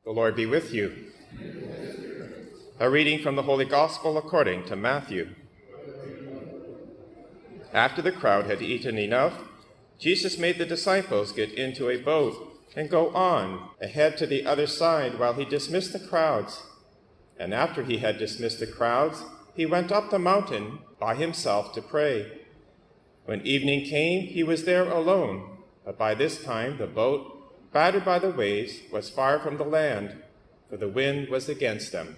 The Lord be with you. A reading from the Holy Gospel according to Matthew. After the crowd had eaten enough, Jesus made the disciples get into a boat and go on ahead to the other side while he dismissed the crowds. And after he had dismissed the crowds, he went up the mountain by himself to pray. When evening came, he was there alone, but by this time the boat, battered by the waves, was far from the land, for the wind was against them.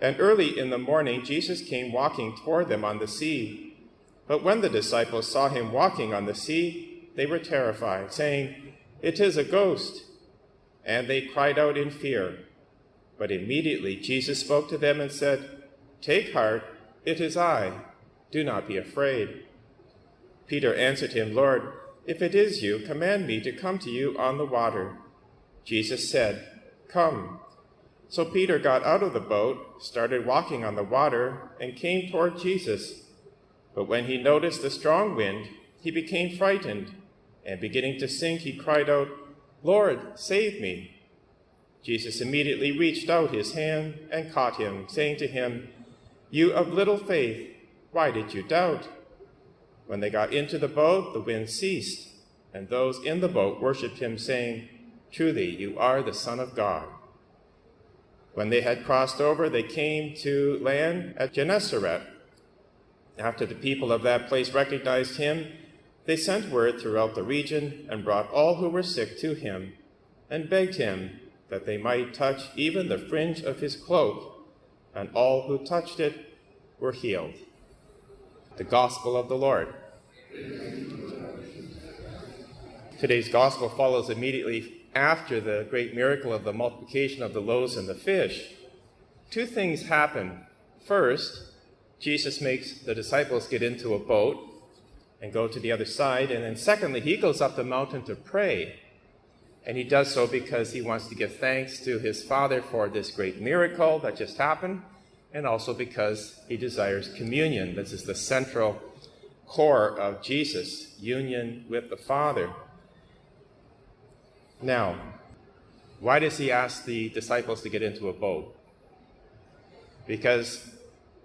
And early in the morning Jesus came walking toward them on the sea. But when the disciples saw him walking on the sea, they were terrified, saying, "It is a ghost." And they cried out in fear. But immediately Jesus spoke to them and said, "Take heart, it is I. Do not be afraid." Peter answered him, "Lord, if it is you, command me to come to you on the water." Jesus said, "Come." So Peter got out of the boat, started walking on the water, and came toward Jesus. But when he noticed the strong wind, he became frightened, and beginning to sink, he cried out, "Lord, save me." Jesus immediately reached out his hand and caught him, saying to him, "You of little faith, why did you doubt?" When they got into the boat, the wind ceased, and those in the boat worshipped him, saying, "Truly, you are the Son of God." When they had crossed over, they came to land at Gennesaret. After the people of that place recognized him, they sent word throughout the region and brought all who were sick to him and begged him that they might touch even the fringe of his cloak, and all who touched it were healed. The Gospel of the Lord. Today's Gospel follows immediately after the great miracle of the multiplication of the loaves and the fish. Two things happen. First, Jesus makes the disciples get into a boat and go to the other side. And then secondly, he goes up the mountain to pray. And he does so because he wants to give thanks to his Father for this great miracle that just happened, and also because he desires communion. This is the central core of Jesus, union with the Father. Now, why does he ask the disciples to get into a boat? Because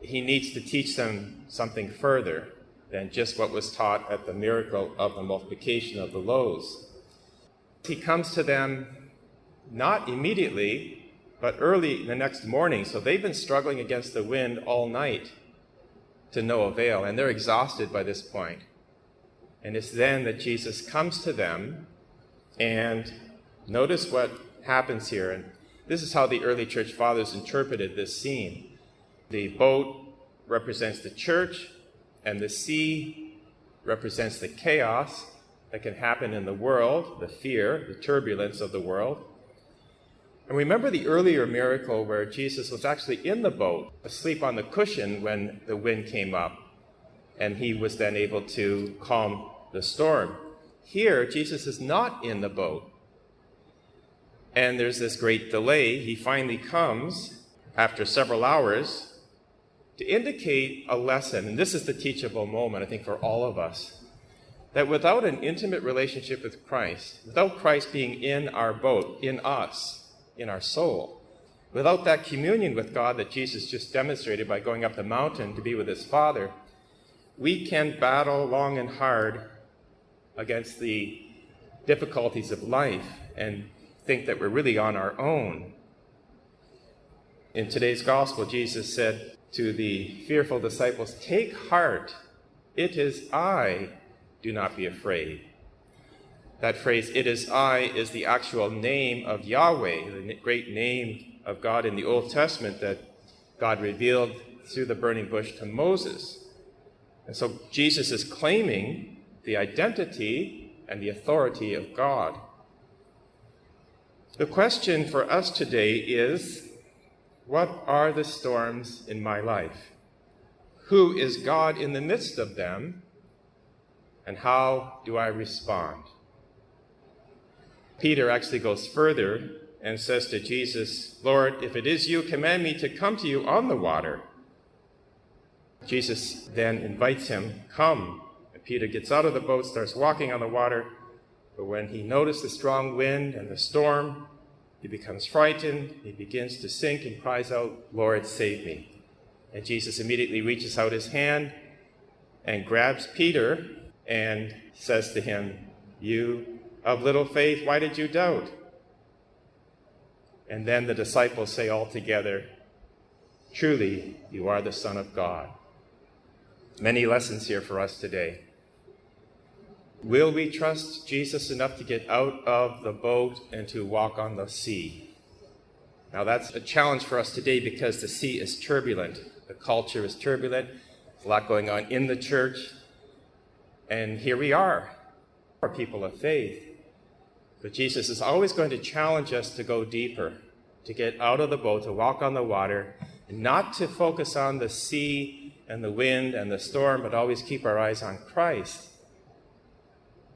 he needs to teach them something further than just what was taught at the miracle of the multiplication of the loaves. He comes to them not immediately, but early the next morning. So they've been struggling against the wind all night to no avail, and they're exhausted by this point. And it's then that Jesus comes to them, and notice what happens here. And this is how the early church fathers interpreted this scene. The boat represents the church, and the sea represents the chaos that can happen in the world, the fear, the turbulence of the world. And remember the earlier miracle where Jesus was actually in the boat, asleep on the cushion when the wind came up, and he was then able to calm the storm. Here, Jesus is not in the boat. And there's this great delay. He finally comes after several hours to indicate a lesson, and this is the teachable moment, I think, for all of us, that without an intimate relationship with Christ, without Christ being in our boat, in us, in our soul, without that communion with God that Jesus just demonstrated by going up the mountain to be with his Father, we can battle long and hard against the difficulties of life and think that we're really on our own. In today's gospel, Jesus said to the fearful disciples, "Take heart, it is I, do not be afraid." That phrase, "it is I," is the actual name of Yahweh, the great name of God in the Old Testament that God revealed through the burning bush to Moses. And so Jesus is claiming the identity and the authority of God. The question for us today is, what are the storms in my life? Who is God in the midst of them? And how do I respond? Peter actually goes further and says to Jesus, "Lord, if it is you, command me to come to you on the water." Jesus then invites him, "Come." And Peter gets out of the boat, starts walking on the water. But when he noticed the strong wind and the storm, He becomes frightened. He begins to sink and cries out, "Lord, save me." And Jesus immediately reaches out his hand and grabs Peter and says to him, "You of little faith, why did you doubt?" And then the disciples say all together, "Truly, you are the Son of God." Many lessons here for us today. Will we trust Jesus enough to get out of the boat and to walk on the sea? Now that's a challenge for us today because the sea is turbulent. The culture is turbulent. There's a lot going on in the church. And here we are people of faith. But Jesus is always going to challenge us to go deeper, to get out of the boat, to walk on the water, and not to focus on the sea and the wind and the storm, but always keep our eyes on Christ.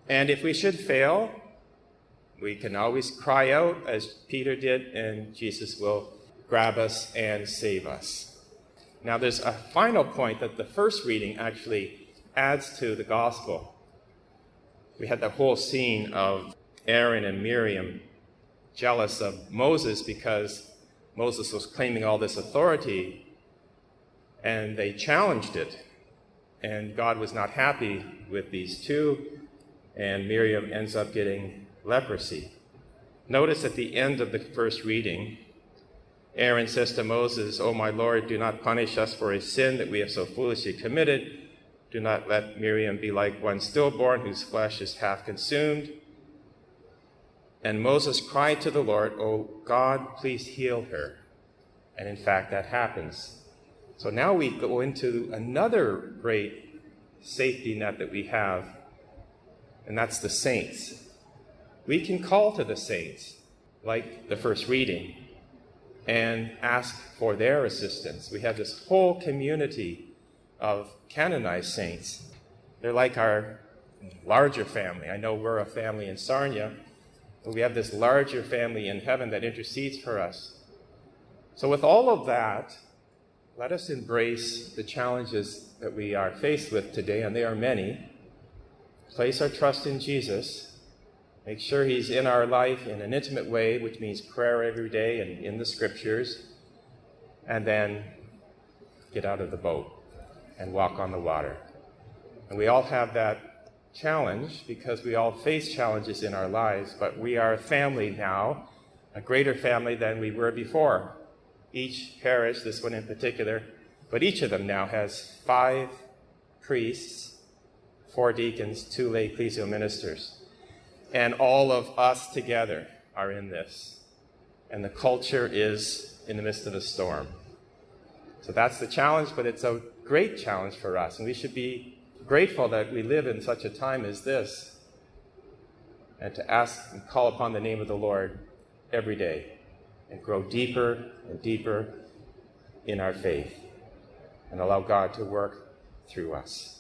And if we should fail, we can always cry out as Peter did, and Jesus will grab us and save us. Now there's a final point that the first reading actually adds to the gospel. We had that whole scene of Aaron and Miriam jealous of Moses because Moses was claiming all this authority, and they challenged it. And God was not happy with these two, and Miriam ends up getting leprosy. Notice at the end of the first reading, Aaron says to Moses, "O my Lord, do not punish us for a sin that we have so foolishly committed. Do not let Miriam be like one stillborn whose flesh is half consumed." And Moses cried to the Lord, "O God, please heal her." And in fact, that happens. So now we go into another great safety net that we have, and that's the saints. We can call to the saints, like the first reading, and ask for their assistance. We have this whole community of canonized saints. They're like our larger family. I know we're a family in Sarnia, but we have this larger family in heaven that intercedes for us. So with all of that, let us embrace the challenges that we are faced with today, and they are many. Place our trust in Jesus. Make sure he's in our life in an intimate way, which means prayer every day and in the scriptures. And then get out of the boat and walk on the water. And we all have that challenge because we all face challenges in our lives, but we are a family now, a greater family than we were before. Each parish, this one in particular, but each of them now has 5 priests, 4 deacons, 2 lay ecclesial ministers. And all of us together are in this. And the culture is in the midst of a storm. So that's the challenge, but it's a great challenge for us. And we should be grateful that we live in such a time as this, and to ask and call upon the name of the Lord every day and grow deeper and deeper in our faith and allow God to work through us.